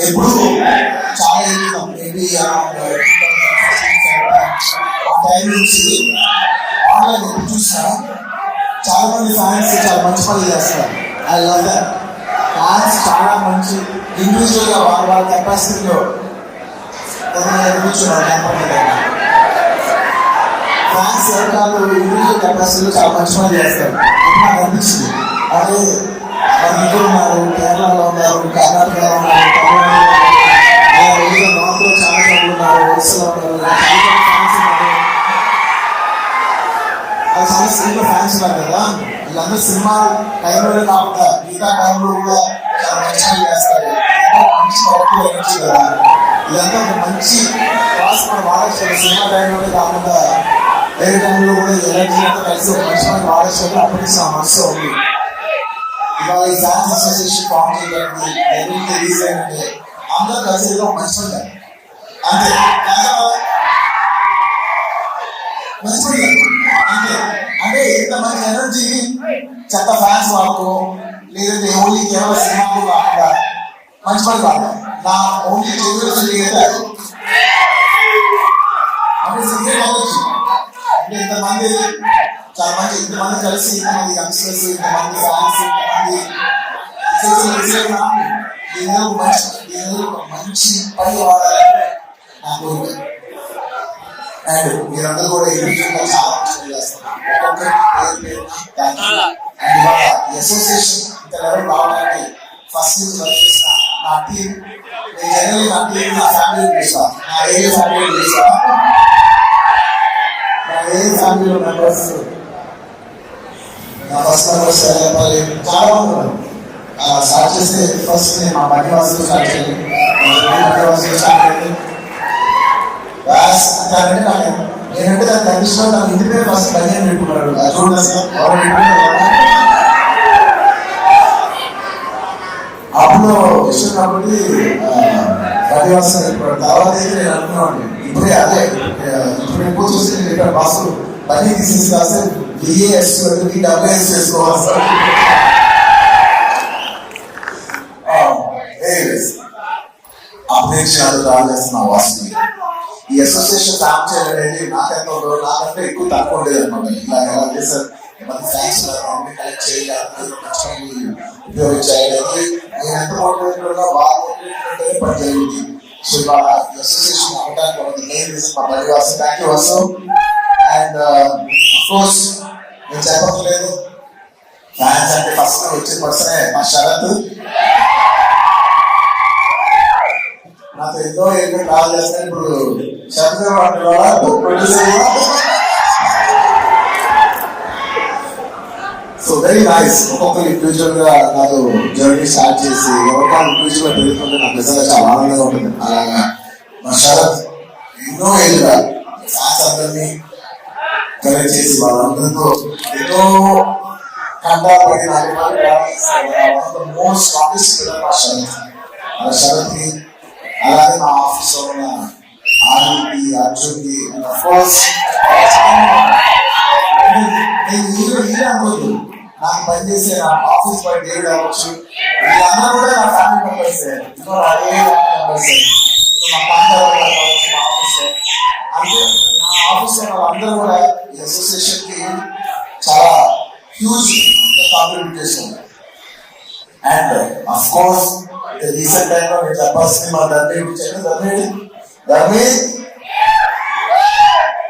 ఎప్పుడు చాలా ఎక్కువ మేబీ టైం నుంచి ఆన్లైన్ ఎప్పుడు చూసినా చాలా మంది ఫ్యాన్స్ చాలా మంచి పనులు చేస్తారు. I love that. ఫ్యాన్స్ చాలా మంచి ఇండివిజువల్గా వాళ్ళ కెపాసిటీలో కూర్చున్నారు. ఫ్యాన్స్ ఎవరికాలు ఇండివిజువల్ కెపాసిటీలో చాలా మంచి పనులు చేస్తారు. నాకు అనిపించింది అదే వాళ్ళు ఇద్దరు ఉన్నారు, కేరళలో ఉన్నారు, కర్ణాటకలో ఉన్నారు, తమిళనాడులో నార్త్లో చాలా మంది ఉన్నారు, ఒడిస్సాలో ఉన్నారు, చాలా సినిమా ఫ్యాన్స్ ఉన్నారు కదా. వీళ్ళందరూ సినిమా టైంలో కాకుండా మిగతా టైంలో కూడా చాలా మంచిగా చేస్తారు. మంచి పవర్ఫుల్ కదా. ఇదంతా ఒక మంచి క్లాస్ మనం వాడచ్చు. సినిమా టైంలోనే కాకుండా వేరే టైంలో కూడా ఎనర్జీ అంతా కలిసి ఒక మంచి మనం వాడచ్చు. అప్పటికి నా మనసు ఉంది. ఇవాళ ఈ ఫ్యాన్స్ అసోసియేషన్ ఫామ్ చేయడానికి ఎవరికి రిలీజ్ అయ్యిందంటే అందరూ కలిసి ఒక మంచి పని అంతే. మంచి పని అంతే. అంటే ఇంతమంది ఎనర్జీ చెత్త ఫ్యాన్స్ వాళ్ళకు లేదంటే ఓన్లీ కేవలం సినిమాకు కాకుండా మంచి పని కాదు. నా ఓన్లీ అంటే ఇంతమంది చాలా మంది ఇంతమంది కలిసి ఇంతమంది యంగ్స్టర్స్ ఇంతమంది ఫ్యాన్స్ మంచి పని వాడాలని నా కోరిక. అండ్ మీరందరూ కూడా ఇండివిజువల్గా చాలా మంచి చేస్తున్నారు. అండ్ ఇవాళ ఈ అసోసియేషన్ ఇంత లెవెల్ రావడానికి ఫస్ట్ నుంచి వర్క్ చేసిన నా టీం, నేను జనరల్ నా టీం నా ఫ్యామిలీ పిలుస్తాను, నా ఏరియా ఫ్యామిలీ పిలుస్తాను. నా ఏరియా ఫ్యామిలీలో మెంబర్స్ నా ఫస్ట్ మెంబర్స్ చాలా మంది ఉన్నారు. స్టార్ట్ చేస్తే ఫస్ట్ నేను మా బన్నివాసులు స్టార్ట్ చేయాలి. స్టార్ట్ అయ్యింది నేనంటే దాని కండిషన్ నాకు ఇంటి పేరు ఫస్ట్ బన్నీ అని పెట్టుకున్నాడు. చూడండి సార్ అప్పుడు ఇష్టం కాబట్టి బన్నివాసం పెట్టుకున్నాడు. తర్వాత అయితే నేను అనుకున్నాను ఇప్పుడే అదే ఇప్పుడు ఎక్కువ చూసి నేను ఇక్కడ బాసు బన్నీ తీసేసి కాస్తే బిఏఎస్ డబ్ల్యూఎస్ చేసుకోవాలి సార్. అపేక్షలు రాజేస్తున్న వాసు ఈ అసోసియేషన్ ఫామ్ చేయాలనేది నాకంటే ఎక్కువ తక్కువ ఉండేది అనమాట. ఇలా ఎలా చేశారు ఫ్యాన్స్ కలెక్ట్ చేయాలి ఉపయోగించాలి నేను ఎంత మోటివేటెడ్గా బాగా పని జరిగింది. సో ఇవాళ అసోసియేషన్ అవ్వడానికి ఒక మెయిన్ రీజన్ మా బడి Vasu. Thank you Vasu. And of course నేను చెప్పట్లేదు ఫ్యాన్స్ అంటే ఫస్ట్ వచ్చిన పర్సనే మా శరత్. నాతో ఎన్నో ట్రావెల్ చేస్తాను. ఇప్పుడు సో వెరీ నైస్. ఒక్కొక్కరు ఇండివిజువల్ గా నాతో జర్నీ స్టార్ట్ చేసి ఎవరికైనా ఇండివిజువల్ గా పెరుగుతుంటే నాకు నిజంగా చాలా ఆనందంగా ఉంటుంది. అలాగా మా శరత్ ఎన్నో ఏళ్ళుగా ఫ్యాన్స్ అందరినీ కనెక్ట్ చేసి వాళ్ళందరితో ఎన్నో కంటాలు పడిన మోస్ట్ ఆఫీస్ మా శరత్. ఆ శరత్ కి అలాగే మా ఆఫీస్ లో ఉన్న ఆర్కి అర్జున్కి అనుకోదు నాకు పనిచేసే నా ఆఫీస్ బాయ్ డేవిడ్ అవ్వచ్చు, వీళ్ళందరూ కూడా నా ఫ్యామిలీ మెంబర్స్. అదే మెంబర్స్ మా ప్రాంతాలు కావచ్చు మా ఆఫీస్. అంటే నా ఆఫీస్ లో వాళ్ళందరూ కూడా ఈ అసోసియేషన్ కి చాలా హ్యూజ్ కాంట్రిబ్యూట్ చేస్తుంది. అండ్ అఫ్ కోర్స్ రీసెంట్ టైంలో నేను చెప్పాల్సింది మా ధర్మేడి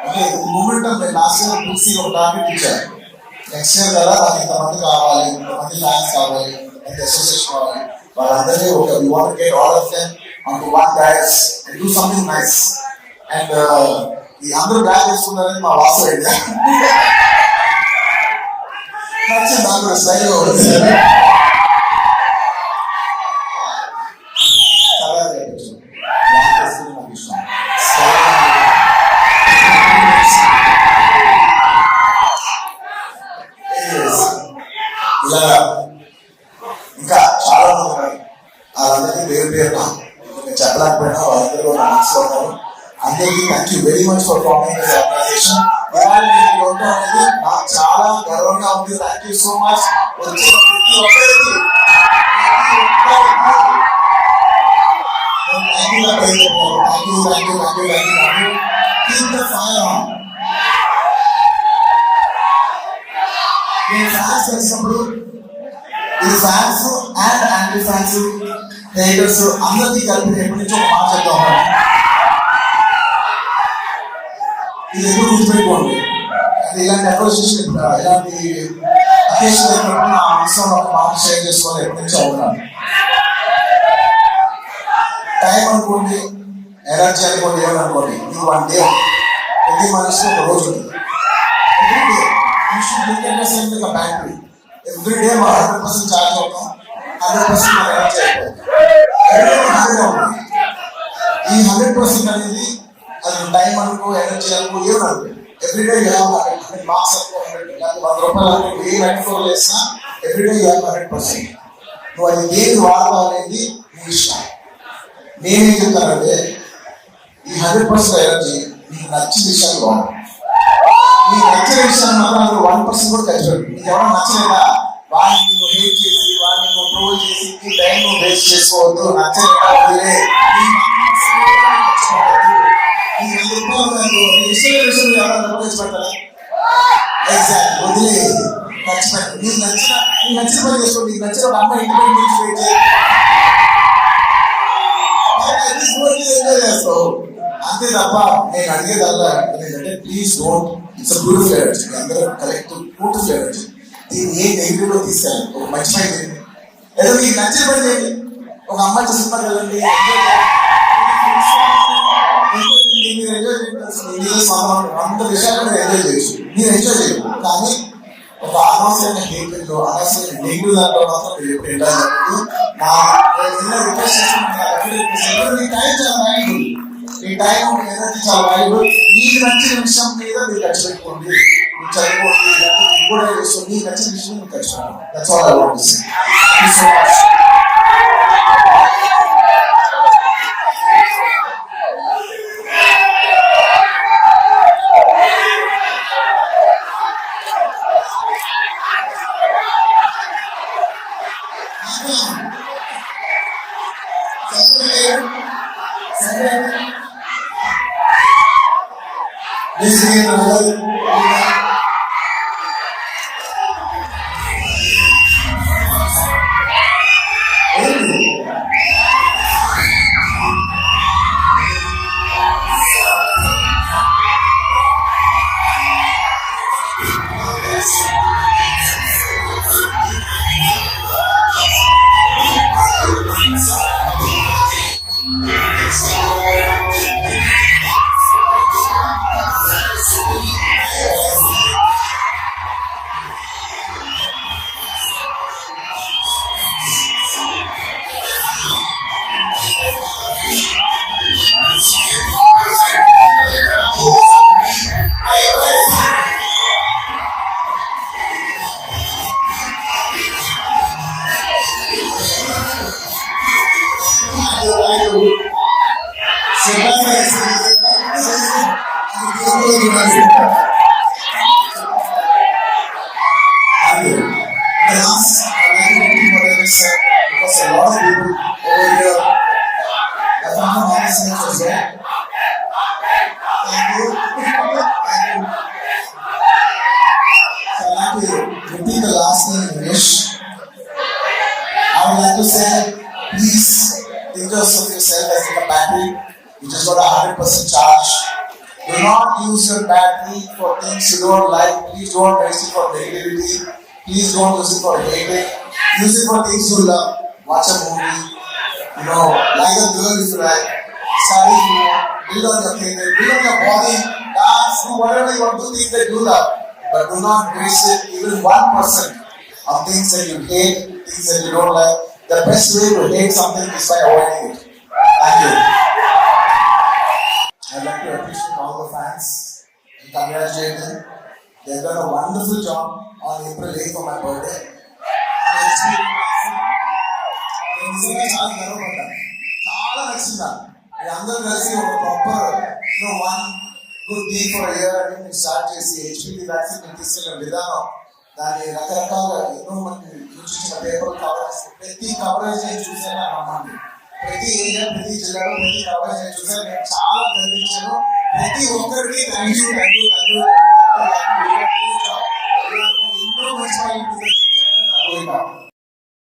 అంటే మూమెంట్ నేను లాస్ట్ ఇయర్ పిలిచి ఒక టాపిక్ ఇచ్చాను. నెక్స్ట్ ఇయర్ కదా నాకు ఇంతమంది కావాలి, ఇంతమంది ఫ్యాన్స్ కావాలి, ఇంతమంది అసోసియేషన్ కావాలి, వాళ్ళందరినీ ఒక you want get all of them on to one dais and do something nice. And ఈ అందరూ బ్యాగ్ చేసుకున్నారని మా వాసు ఐడియా నచ్చింది. నాకు కూడా స్టైల్ ఇలా ఇంకా చాలా మంది ఉన్నారు. వాళ్ళందరికీ పేరు పేరున నేను చెప్పలేకపోయినా వాళ్ళందరూ నా మనసులో ఉన్నారు. అందరికీ thank you very much for forming this organization. అనేది నాకు చాలా గర్వంగా ఉంది. Thank you so much. వచ్చిన ప్రతి ఒక్కరికి Keep the fire on. నేను ఫ్యాన్స్ చేసినప్పుడు ఈ fans and anti fans haters అందరికీ కలిపి ఎప్పటి నుంచో ఒక మాట చెప్తాం. ఇది ఎప్పుడు గుర్తుపెట్టుకోండి. అది ఇలాంటి అప్రోసియేషన్ ఇలాంటి అకేషన్ అయినప్పుడు నా మనసులో ఒక మాట షేర్ చేసుకోవాలి ఎప్పటి నుంచో అవుతాను. టైం అనుకోండి, ఎనర్జీ అనుకోండి, ఏమనుకోండి, ఇది 1 day. ప్రతి మనిషికి ఒక రోజు ఉంటుంది. You should look at yourself like a battery. Every day మనం 100% ఛార్జ్ అవుతాం, 100% మన ఎనర్జీ అయిపోతుంది. every day 100 అవుతుంది. ఈ 100% అనేది అది టైం అనుకో, ఎనర్జీ అనుకో, ఏమనుకో, every day you have 100 marks అనుకో, 100 రూపాయలు అనుకో, ఏ మెట్రో వేసినా ఎవ్రీ డే యూ హ్యావ్ 100%. నువ్వు అది ఏది వాడతావు అనేది నీ ఇష్టం. నేనేం చెప్తానంటే ఈ 100% ఎనర్జీ నీకు నచ్చిన విషయాలు వాడు. నీకు నచ్చిన విషయాలు మాత్రం 1% కూడా ఖర్చు పెట్టు. నీకు ఎవరైనా నచ్చలేదా వాళ్ళని నువ్వు హేట్ చేసి, వాళ్ళని నువ్వు ట్రోల్ చేసి నీ టైం నువ్వు వేస్ట్ చేసుకోవద్దు. నచ్చలేదా వదిలే. వదిలే, ఖర్చు పెట్టు. నీకు నచ్చిన పని చేసుకో. నీకు నచ్చిన ఒక అమ్మాయి ఇంటి ఎంజాయ్ చేస్తావు అంతే తప్ప నేను అడిగేదల్లా ఏంటంటే please don't. It's beautiful energy. అందరూ కరెక్ట్ బ్యూటిఫుల్ ఎనర్జీ. దీన్ని ఏ నెగిటివ్ లో తీసుకెళ్ళండి. ఒక మంచి పని చేయండి, ఏదో మీకు నచ్చిన పని చేయండి. ఒక అమ్మాయి సినిమా వెళ్ళండి, మీరు ఎంజాయ్ చేయాలి. అంత విషయాలు మీరు ఎంజాయ్ చేయొచ్చు, మీరు ఎంజాయ్ చేయరు. కానీ ఒక అనవసరమైన హేట్మెంట్, అనవసరమైన నెగిటివ్ దాంట్లో మాత్రం మీరు ఎప్పుడు ఎంజాయ్ చేయలేదు. రిక్వెస్ట్ చేస్తున్నాను, మీ టైం చాలా వాల్యుబుల్, మీ టైం ఎనర్జీ చాలా వాల్యుబుల్. మీకు నచ్చిన విషయం మీద మీరు ఖర్చు పెట్టుకోండి, మీరు చదువుకోండి, కూడా చేస్తుంది. మీకు నచ్చిన విషయం మీరు ఖర్చు పెట్టుకోండి. That's all I want to say. Thank you so much. Repeat the last name in English. I would like to say, please think of yourself as like a battery. You just got a 100% charge. Do not use your battery for things you don't like. Please don't waste it for negativity. Please don't use it for hating. Use it for things you love. Watch a movie. Like a girl if you like. Study, build on your career, build on your body, dance, do whatever you want to do, things that you love. But do not waste it even 1% of things that you hate, things that you don't like. The best way to hate something is by avoiding it. Thank you. I'd like to appreciate all the fans and congratulate them. They've done a wonderful job on April 8th for my birthday. చాలా నచ్చిందా అందరూ కలిసి ఒక proper one good day for year అని మీరు start చేసి HPV vaccine మీరు తీసుకెళ్ళిన విధానం, దాని రకరకాల ఎన్నో మంది చూసిన పేపర్ కవరేజ్, ప్రతి కవరేజ్ నేను చూసాను నమ్మండి. ప్రతి ఏరియా, ప్రతి జిల్లాలో, ప్రతి కవర్ చూసారు. నేను చాలా గర్వించాను. ప్రతి ఒక్కరికి థ్యాంక్ యూ.